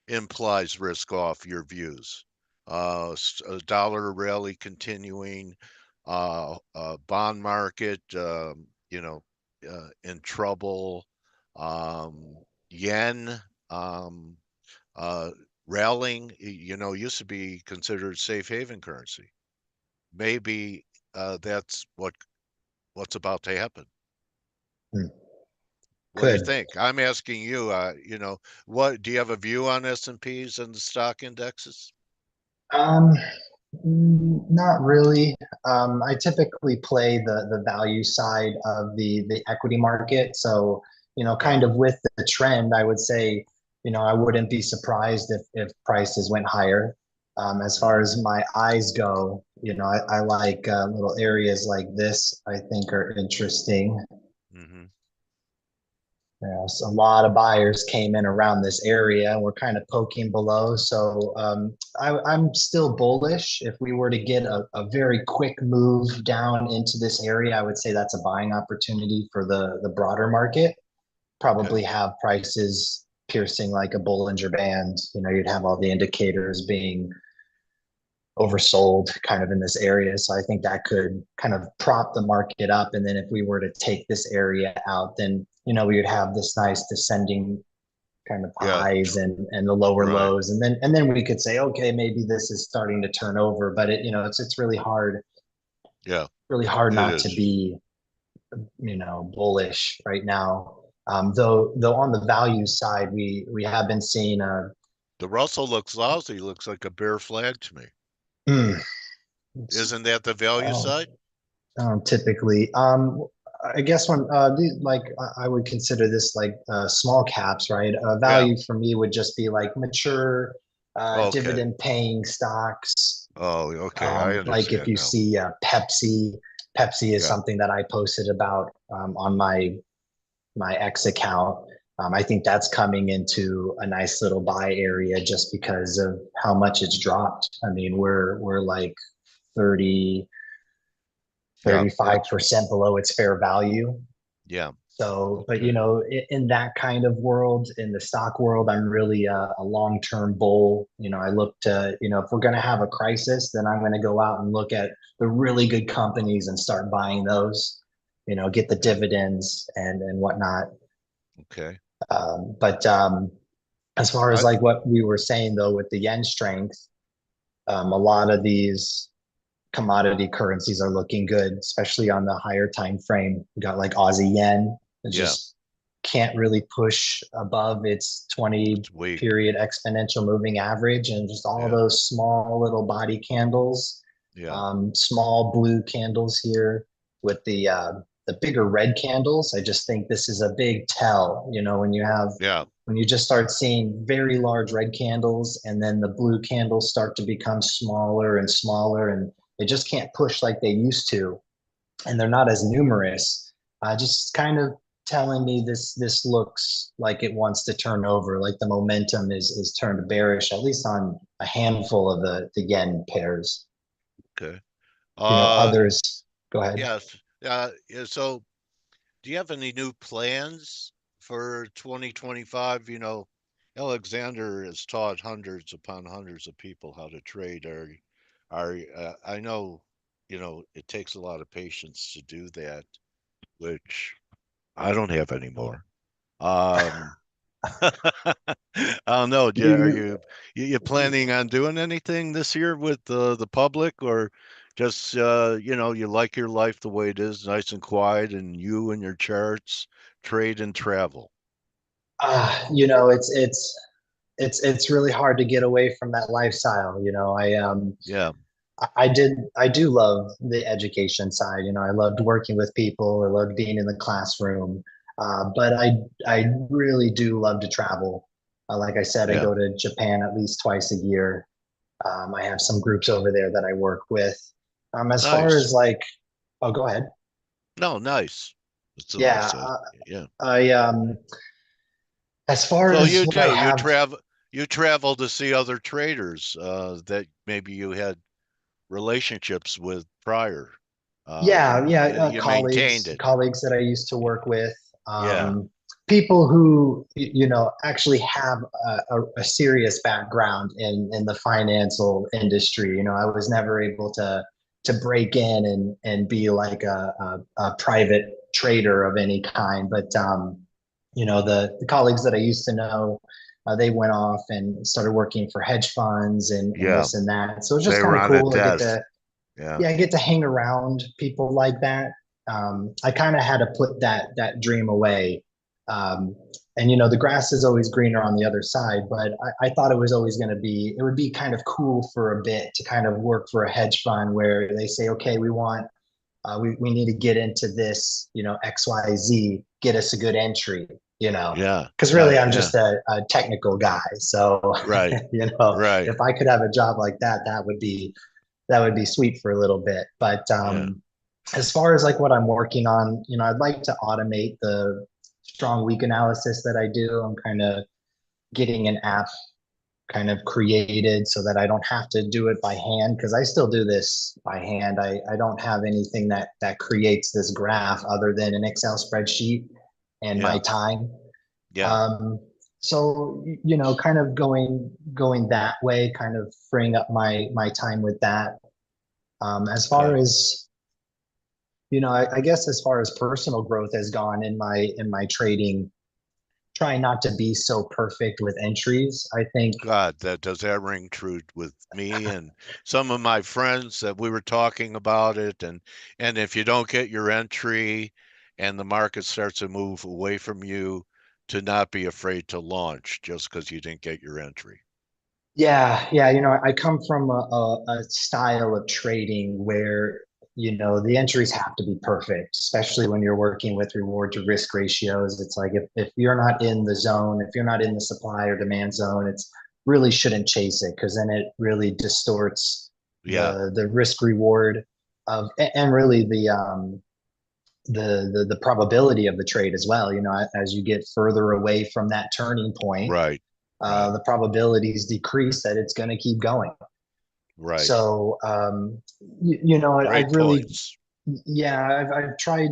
implies risk off your views. A dollar rally continuing, bond market, in trouble, yen rallying, used to be considered safe haven currency. Maybe that's what's about to happen. What do you think? I'm asking you, what do you have a view on S&Ps and the stock indexes? Not really. I typically play the value side of the equity market. So, kind of with the trend, I would say, I wouldn't be surprised if prices went higher. As far as my eyes go, I like little areas like this, I think are interesting. Mm-hmm. So a lot of buyers came in around this area and we're kind of poking below. So I'm still bullish. If we were to get a very quick move down into this area, I would say that's a buying opportunity for the broader market. Probably have prices piercing like a Bollinger Band. You'd have all the indicators being oversold kind of in this area. So I think that could kind of prop the market up. And then if we were to take this area out, then, we would have this nice descending kind of highs and the lower lows. And then we could say, okay, maybe this is starting to turn over, but it's really hard. Yeah. Really hard not is. to be, bullish right now. Though on the value side, we have been seeing the Russell looks lousy, looks like a bear flag to me. Isn't that the value side? Typically, I guess when I would consider this like small caps, right? Value for me would just be like mature, dividend paying stocks. Oh, okay. I understand. Like if you see Pepsi is something that I posted about on my X account. I think that's coming into a nice little buy area just because of how much it's dropped. I mean, we're like 35% below its fair value. Yeah. So, but in that kind of world, in the stock world, I'm really a long-term bull. I look to, if we're going to have a crisis, then I'm going to go out and look at the really good companies and start buying those, get the dividends and whatnot. Okay. But as far as like what we were saying though, with the yen strength, a lot of these commodity currencies are looking good, especially on the higher time frame. We got like Aussie yen. It just can't really push above its 20 period exponential moving average, and just all those small little body candles, small blue candles here with the bigger red candles. I just think this is a big tell, when you just start seeing very large red candles and then the blue candles start to become smaller and smaller, and they just can't push like they used to, and they're not as numerous. Just kind of telling me this looks like it wants to turn over, like the momentum is turned bearish, at least on a handful of the yen pairs. Okay. Others, go ahead. Yes. So do you have any new plans for 2025? Alexander has taught hundreds upon hundreds of people how to trade. I know, it takes a lot of patience to do that, which I don't have anymore. I don't know. Are you planning on doing anything this year with the public, or just you like your life the way it is, nice and quiet, and you and your charts trade and travel? It's really hard to get away from that lifestyle. I do love the education side. I loved working with people. I loved being in the classroom. But I really do love to travel. Like I said, I go to Japan at least twice a year. I have some groups over there that I work with. As far as like, oh, go ahead. No, nice. Yeah. As far as you what do, I have, you travel to see other traders that maybe you had relationships with prior. You maintained it. Colleagues that I used to work with, people who actually have a serious background in the financial industry. I was never able to break in and be like a private trader of any kind, but the colleagues that I used to know, they went off and started working for hedge funds and this and that. So it's just kind of cool to get to hang around people like that. I kind of had to put that dream away. And the grass is always greener on the other side, but I thought it was always it would be kind of cool for a bit to kind of work for a hedge fund where they say, okay, we want, we need to get into this, XYZ, get us a good entry. Yeah. because really I'm Yeah. just a technical guy. So, Right. Right. if I could have a job like that, that would be sweet for a little bit. But Yeah. as far as like what I'm working on, I'd like to automate the strong week analysis that I do. I'm kind of getting an app kind of created so that I don't have to do it by hand, because I still do this by hand. I don't have anything that creates this graph other than an Excel spreadsheet and my Yeah. time. Yeah. So kind of going that way, kind of freeing up my time with that. As far as I guess as far as personal growth has gone in my trading, trying not to be so perfect with entries. I think God, does that ring true with me and some of my friends that we were talking about it, and if you don't get your entry and the market starts to move away from you, to not be afraid to launch just because you didn't get your entry. yeah, I come from a style of trading where the entries have to be perfect, especially when you're working with reward to risk ratios. It's like if you're not in the zone, if you're not in the supply or demand zone, it's really shouldn't chase it, because then it really distorts Yeah. the risk reward of, and really the probability of the trade as well. As you get further away from that turning point, Right. the probabilities decrease that it's going to keep going. Right. So, Great I've really, points. yeah, I've tried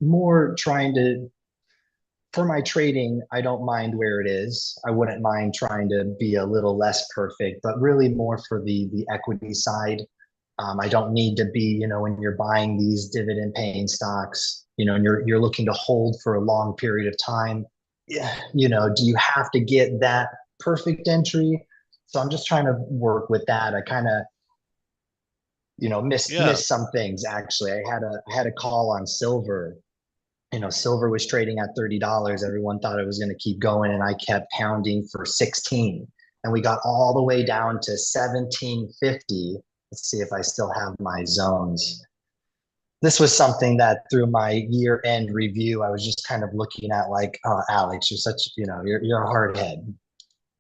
more trying to, for my trading, I don't mind where it is. I wouldn't mind trying to be a little less perfect, but really more for the equity side. I don't need to be, when you're buying these dividend paying stocks, and you're looking to hold for a long period of time. Yeah, do you have to get that perfect entry? So I'm just trying to work with that. I kind of, Yeah. missed some things. Actually, I had a call on silver. Silver was trading at $30. Everyone thought it was going to keep going, and I kept pounding for 16, and we got all the way down to 1750. Let's see if I still have my zones. This was something that through my year-end review, I was just kind of looking at, like, oh, Alex, you're such, you're a hard head.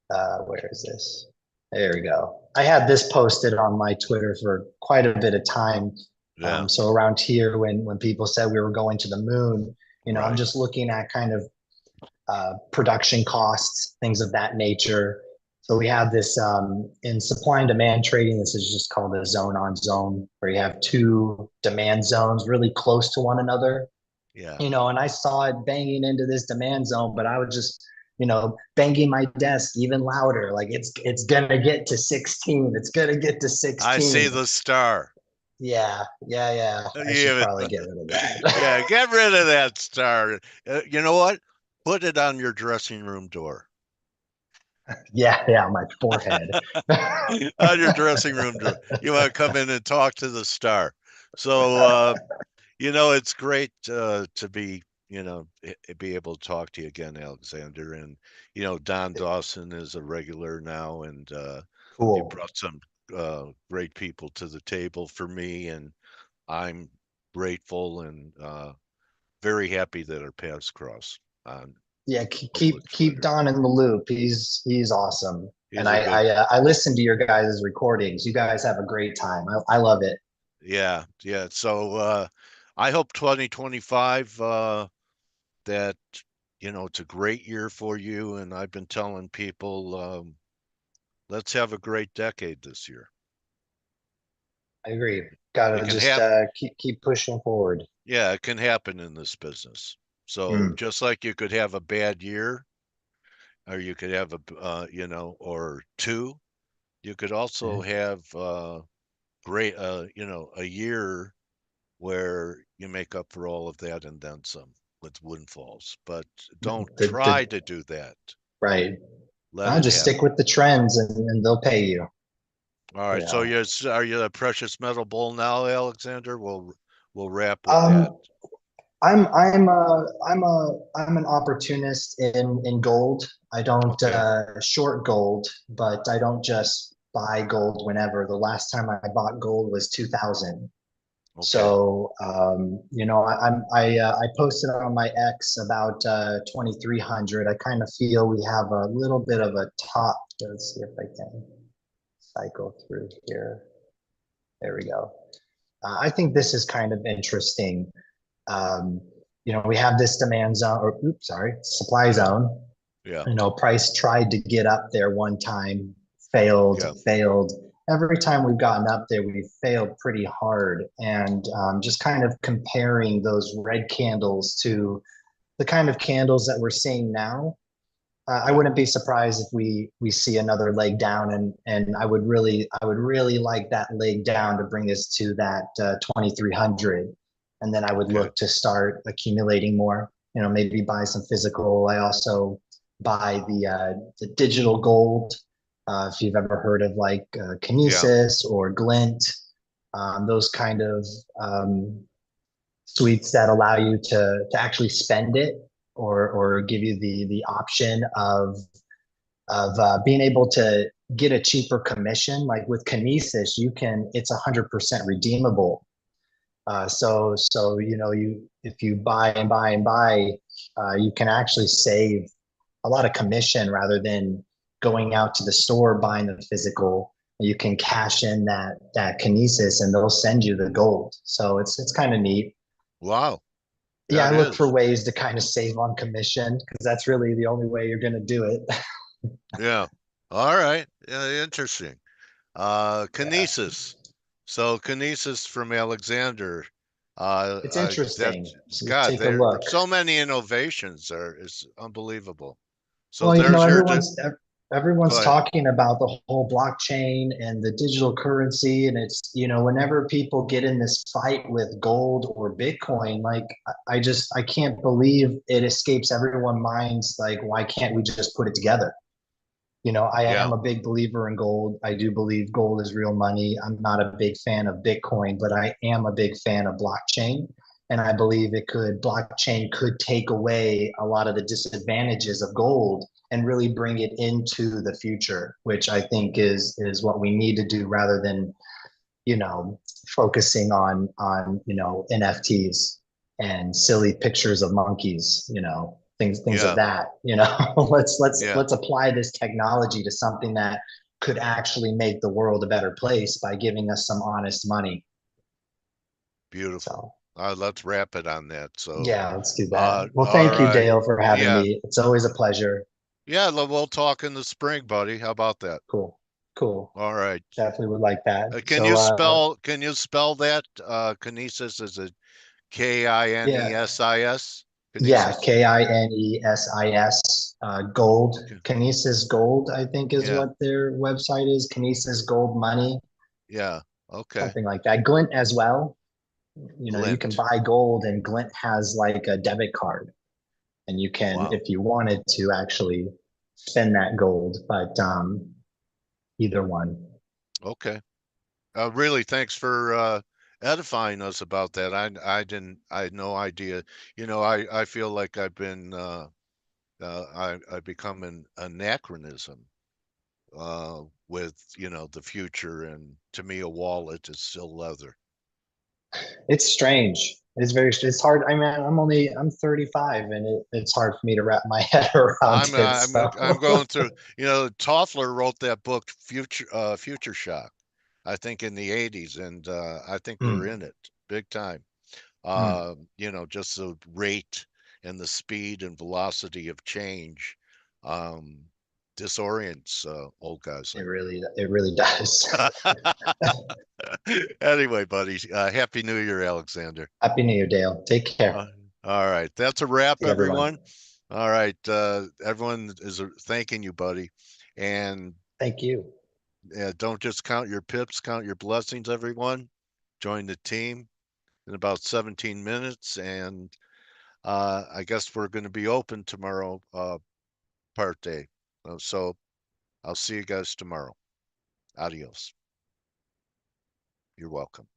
Where is this? There we go. I had this posted on my Twitter for quite a bit of time. Yeah. So around here, when people said we were going to the moon, I'm Right. just looking at kind of production costs, things of that nature. So we have this in supply and demand trading. This is just called a zone on zone, where you have two demand zones really close to one another. Yeah. And I saw it banging into this demand zone, but I was just, banging my desk even louder. Like it's gonna get to 16. It's gonna get to 16. I see the star. Yeah. I should probably get rid of that. Yeah, get rid of that star. You know what? Put it on your dressing room door. Yeah, my forehead. On your dressing room door. You want to come in and talk to the star. So, it's great to be, be able to talk to you again, Alexander. And, Don Dawson is a regular now, and you Cool. brought some great people to the table for me, and I'm grateful and very happy that our paths cross on Yeah, public keep Twitter. Don in the loop. He's awesome. He's And a good, I listen to your guys' recordings. You guys have a great time. I love it. yeah. So I hope 2025 that it's a great year for you. And I've been telling people, let's have a great decade this year. I agree. Got It to can just happen. keep pushing forward. Yeah, it can happen in this business. So just like you could have a bad year, or you could have or two, you could also have great, a year where you make up for all of that and then some with windfalls. But don't try to do that. Right. Let I it just happen. stick with the trends, and they'll pay you. All right. So are you a precious metal bull now, Alexander? We'll wrap with that. I'm an opportunist in gold. I don't short gold, but I don't just buy gold whenever. The last time I bought gold was 2000. So, you know, I posted on my X about 2,300. I kind of feel we have a little bit of a top. Let's see if I can cycle through here. There we go. I think this is kind of interesting. You know, we have this demand zone, or oops, sorry, supply zone. Yeah. You know, price tried to get up there one time, failed, failed. Every time we've gotten up there, we've failed pretty hard. And just kind of comparing those red candles to the kind of candles that we're seeing now, I wouldn't be surprised if we see another leg down, and I would really like that leg down to bring us to that 2,300, and then I would look to start accumulating more. You know, maybe buy some physical. I also buy the digital gold. If you've ever heard of like Kinesis or Glint, those kind of suites that allow you to actually spend it, or give you the option of being able to get a cheaper commission. Like with Kinesis, it's 100% redeemable. So you know, if you buy and buy and buy, you can actually save a lot of commission rather than going out to the store buying the physical. You can cash in that Kinesis and they'll send you the gold. So it's kind of neat. Wow. Yeah, I look for ways to kind of save on commission because that's really the only way you're going to do it. Yeah. All right. Yeah, interesting. Kinesis. So Kinesis from Alexander. It's interesting. God, Take a there look. so many innovations there. It's unbelievable. So Well, you know, there's everyone's talking about the whole blockchain and the digital currency, and it's, you know, whenever people get in this fight with gold or Bitcoin, like I can't believe it escapes everyone's minds. Like, why can't we just put it together? You know, I am a big believer in gold. I do believe gold is real money. I'm not a big fan of Bitcoin, but I am a big fan of blockchain. And I believe blockchain could take away a lot of the disadvantages of gold and really bring it into the future, which I think is what we need to do rather than, you know, focusing on, you know, NFTs and silly pictures of monkeys, you know, things of that, you know. let's apply this technology to something that could actually make the world a better place by giving us some honest money. beautiful. Let's wrap it on that. So yeah, let's do that. Well, thank you, Dale, for having me. It's always a pleasure. Yeah, we'll talk in the spring, buddy. How about that? Cool. All right. Definitely would like that. Can you spell that? Kinesis, is it Kinesis? Yeah, Kinesis, gold. Kinesis Gold, I think, is what their website is. Kinesis Gold Money. Yeah. Okay. Something like that. Glint as well. You know, you can buy gold, and Glint has like a debit card, and you can, if you wanted to, actually spend that gold. But either one. Okay. Really, thanks for edifying us about that. I had no idea. You know, I feel like I've been I become an anachronism with, you know, the future, and to me a wallet is still leather. It's strange. It's hard. I mean, I'm 35, and it's hard for me to wrap my head around it. I'm going through, you know, Toffler wrote that book Future Shock, I think in the 80s, and I think we're in it big time. You know, just the rate and the speed and velocity of change disorients old guys. It really does. Anyway, buddy, Happy New Year, Alexander. Happy New Year, Dale. Take care. All right, that's a wrap, everyone. Everyone. All right, everyone is thanking you, buddy, and thank you. Don't just count your pips, count your blessings, everyone. Join the team in about 17 minutes, and I guess we're going to be open tomorrow, part day. So I'll see you guys tomorrow. Adios. You're welcome.